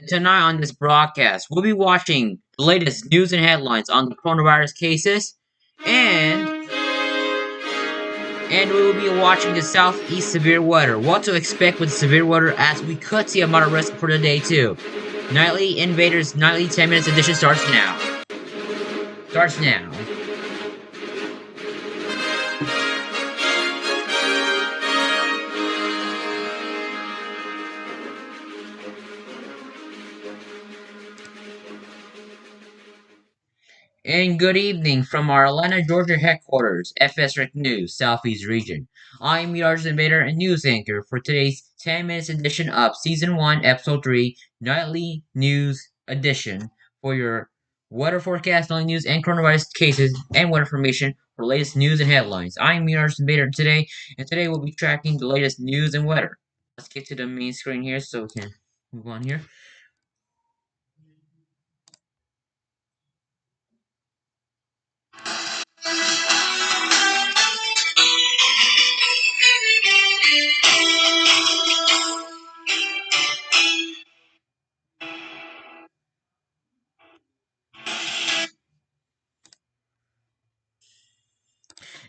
Tonight on this broadcast, we'll be watching the latest news and headlines on the coronavirus cases, and and we will be watching the southeast severe weather. What to expect with severe weather, as we could see a moderate risk for the day too. Nightly Invaders Nightly 10 minutes edition starts now. Starts now. And good evening from our Atlanta, Georgia headquarters, FS Rec News, Southeast Region. I'm Yards Invader and news anchor for today's 10 minutes edition of Season 1, Episode 3, Nightly News Edition for your weather forecast, nightly news, and coronavirus cases and weather information for latest news and headlines. I'm Yards Invader today, and today we'll be tracking the latest news and weather. Let's get to the main screen here so we can move on here.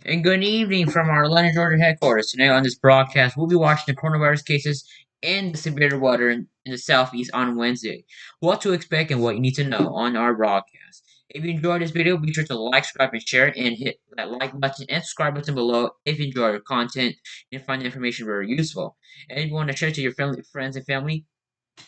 And good evening from our Atlanta, Georgia headquarters. Today on this broadcast, we'll be watching the coronavirus cases and the severe weather in the southeast on Wednesday. What to expect and what you need to know on our broadcast. If you enjoyed this video, be sure to like, subscribe, and share it, and hit that like button and subscribe button below if you enjoy our content and find the information very useful. And if you want to share it to your family, friends and family,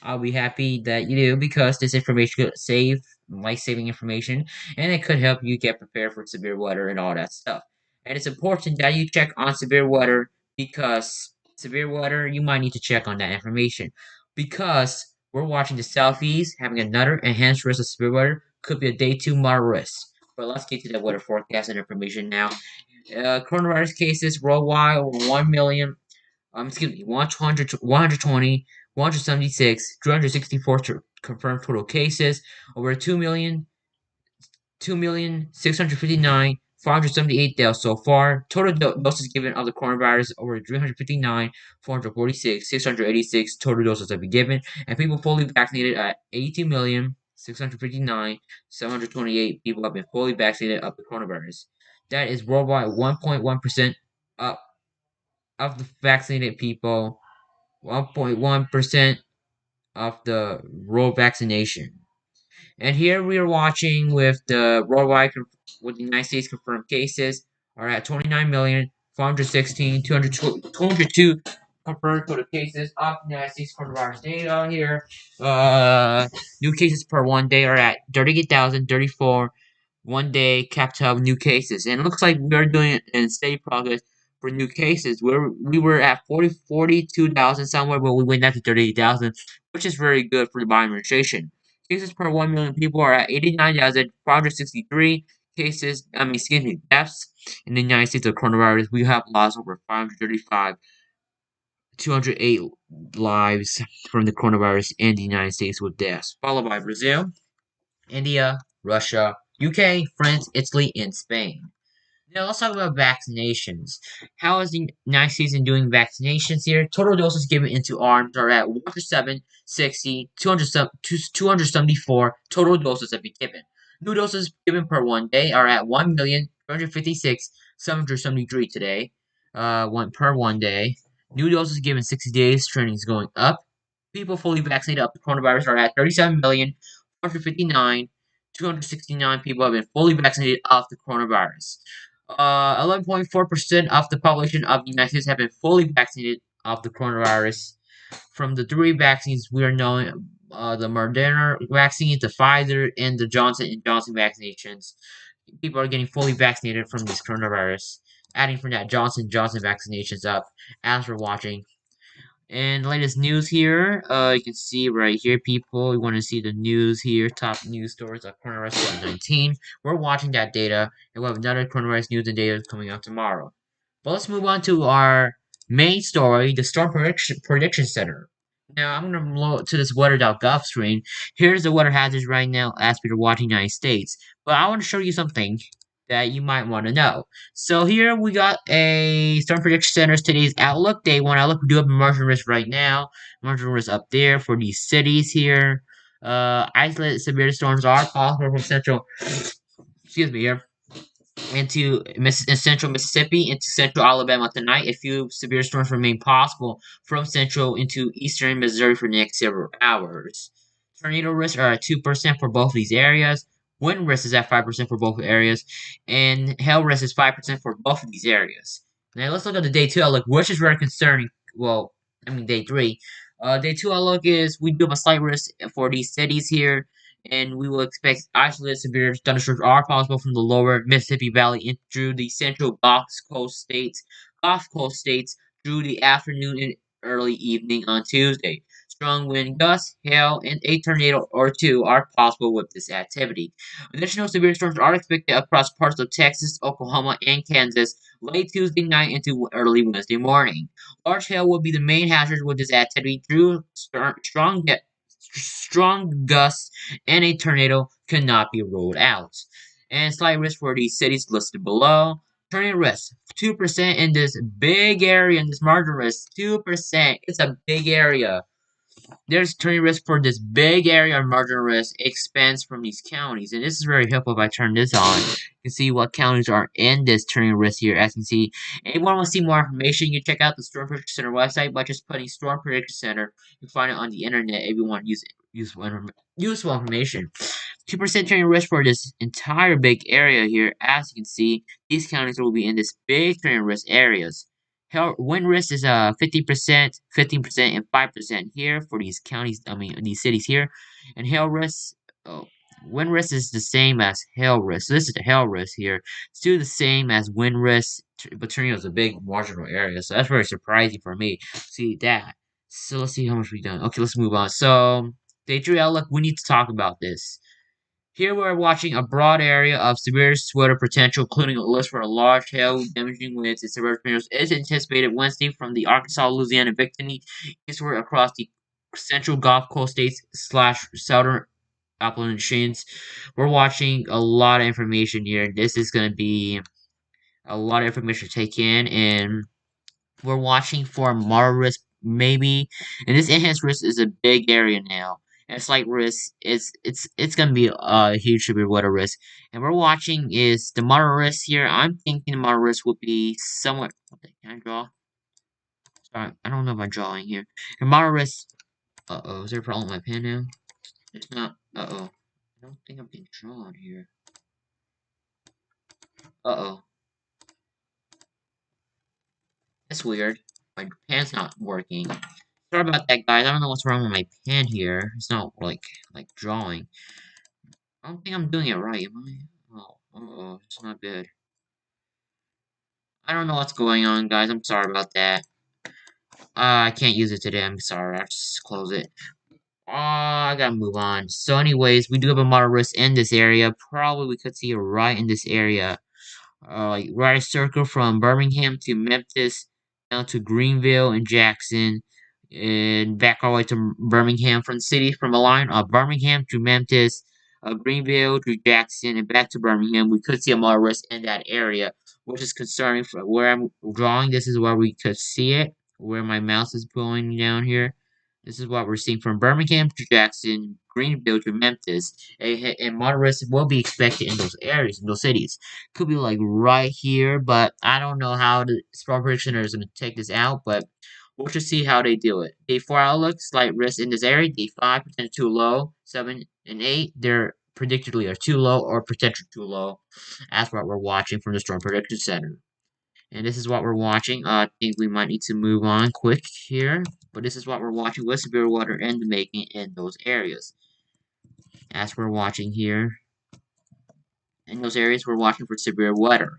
I'll be happy that you do, because this information could save life-saving information, and it could help you get prepared for severe weather and all that stuff. And it's important that you check on severe weather, because severe weather, you might need to check on that information, because we're watching the southeast having another enhanced risk of severe weather. Could be a day 2 moderate risk. But let's get to the weather forecast and information now. Coronavirus cases worldwide over 1 million, excuse me, 100, 120, 176, 364 confirmed total cases, over 2,659,478 deaths so far. Total doses given of the coronavirus over 359, 446, 686 total doses have been given, and people fully vaccinated at 82,659,728 people have been fully vaccinated of the coronavirus. That is worldwide 1.1% up of the vaccinated people, 1.1% of the world vaccination. And here we are watching with the worldwide, with the United States confirmed cases are at 29,416,202 confirmed total cases of the United States coronavirus data here. New cases per 1 day are at 38,034 1 day capped up new cases. And it looks like we're doing it in steady progress for new cases. We were at 42,000 somewhere, but we went down to 38,000, which is very good for the Biden administration. Cases per 1 million people are at 89,563 cases. Deaths in the United States of coronavirus. We have lost over 535, 208 lives from the coronavirus in the United States with deaths, followed by Brazil, India, Russia, UK, France, Italy, and Spain. Now let's talk about vaccinations. How is the United States doing vaccinations here? Total doses given into arms are at 107, 60, 274 total doses have been given. New doses given per 1 day are at 1,356,773 today. One per 1 day. New doses given 60 days, trending is going up. People fully vaccinated up to coronavirus are at 37,459,269 people have been fully vaccinated of the coronavirus. 11.4% of the population of the United States have been fully vaccinated of the coronavirus. From the 3 vaccines we are knowing, the Moderna vaccine, the Pfizer, and the Johnson & Johnson vaccinations, people are getting fully vaccinated from this coronavirus. Adding from that Johnson & Johnson vaccinations up as we're watching. And latest news here, you can see right here, people. You want to see the news here, top news stories of coronavirus COVID-19. We're watching that data, and we'll have another coronavirus news and data coming out tomorrow. But let's move on to our main story, the Storm Prediction Center. Now, I'm going to load to this weather.gov screen. Here's the weather hazards right now as we're watching United States. But I want to show you something that you might want to know. So here we got a Storm Prediction Center's today's outlook. Day 1 outlook. We do have emergent risk right now. Emergent risk up there for these cities here. Isolated severe storms are possible from central, excuse me, here, in central Mississippi into central Alabama tonight. A few severe storms remain possible from central into eastern Missouri for the next several hours. Tornado risks are at 2% for both of these areas. Wind risk is at 5% for both areas, and hail risk is 5% for both of these areas. Now let's look at the day two outlook, which is very concerning. Well, I mean day three. Day two outlook is we do have a slight risk for these cities here, and we will expect isolated severe thunderstorms are possible from the lower Mississippi Valley in through the central Gulf Coast states through the afternoon and early evening on Tuesday. Strong wind gusts, hail, and a tornado or two are possible with this activity. Additional severe storms are expected across parts of Texas, Oklahoma, and Kansas late Tuesday night into early Wednesday morning. Large hail will be the main hazard with this activity through strong gusts and a tornado cannot be ruled out. And slight risk for these cities listed below. Tornado risk 2% in this big area, in this margin risk 2%. It's a big area. There's turning risk for this big area of marginal risk expands from these counties. And this is very helpful if I turn this on. You can see what counties are in this turning risk here. As you can see, anyone want to see more information, you can check out the Storm Prediction Center website by just putting Storm Prediction Center. You can find it on the internet if you want to use useful information. 2% turning risk for this entire big area here. As you can see, these counties will be in this big turning risk areas. Wind risk is 50%, 15%, and 5% here for these counties. I mean, these cities here, and hail risk. Oh, wind risk is the same as hail risk. So this is the hail risk here. It's still the same as wind risk, but tornado is a big marginal area. So that's very surprising for me. See that. So let's see how much we've done. Okay, let's move on. So day three outlook. We need to talk about this. Here we're watching a broad area of severe weather potential, including a list for a large hail, damaging winds, and severe tornadoes is anticipated Wednesday from the Arkansas, Louisiana, Victory eastward across the central Gulf Coast states slash southern Appalachians. We're watching a lot of information here. This is going to be a lot of information to take in, and we're watching for moderate risk, maybe, and this enhanced risk is a big area now. And slight risk is it's gonna be a huge severe weather risk. And we're watching is the moderate risk here. I'm thinking the moderate risk would be somewhat. Okay, can I draw? Sorry, I don't know if I'm drawing here. And moderate risk. Is there a problem with my pen now? It's not. I don't think I'm being drawn here. Uh oh, that's weird. My pen's not working. Sorry about that, guys. I don't know what's wrong with my pen here. It's not like drawing. I don't think I'm doing it right, am I? Oh, it's not good. I don't know what's going on, guys. I'm sorry about that. I can't use it today. I'm sorry. I'll just close it. I gotta move on. So, anyways, we do have a moderate risk in this area. Probably we could see it right in this area. Like right a circle from Birmingham to Memphis, down to Greenville and Jackson, and back all the way to Birmingham from the city from a line of Birmingham to Memphis, Greenville to Jackson, and back to Birmingham. We could see a moderate risk in that area, which is concerning. For where I'm drawing, this is where we could see it. Where my mouse is going down here. This is what we're seeing from Birmingham to Jackson, Greenville to Memphis, and moderate risk will be expected in those areas, in those cities. Could be like right here, but I don't know how the Spark Predictioner is going to take this out, but we'll just see how they do it. Day 4 outlook, slight risk in this area. Day 5, potential too low. 7 and 8, they're predictably are too low or potential too low. That's what we're watching from the Storm Prediction Center. And this is what we're watching. I think we might need to move on quick here. But this is what we're watching with severe weather and the making in those areas. As we're watching here, in those areas, we're watching for severe weather.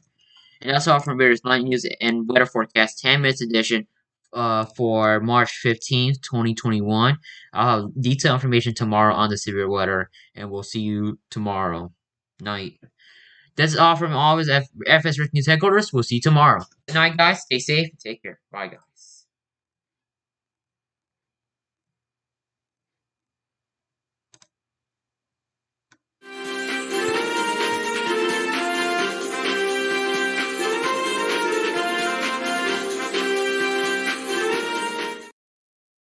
And that's all from various night news and weather forecast 10 minutes edition for March 15th, 2021. I'll have detailed information tomorrow on the severe weather, and we'll see you tomorrow night. That's all from always FS Rick News headquarters. We'll see you tomorrow. Good night, guys. Stay safe. Take care. Bye, guys.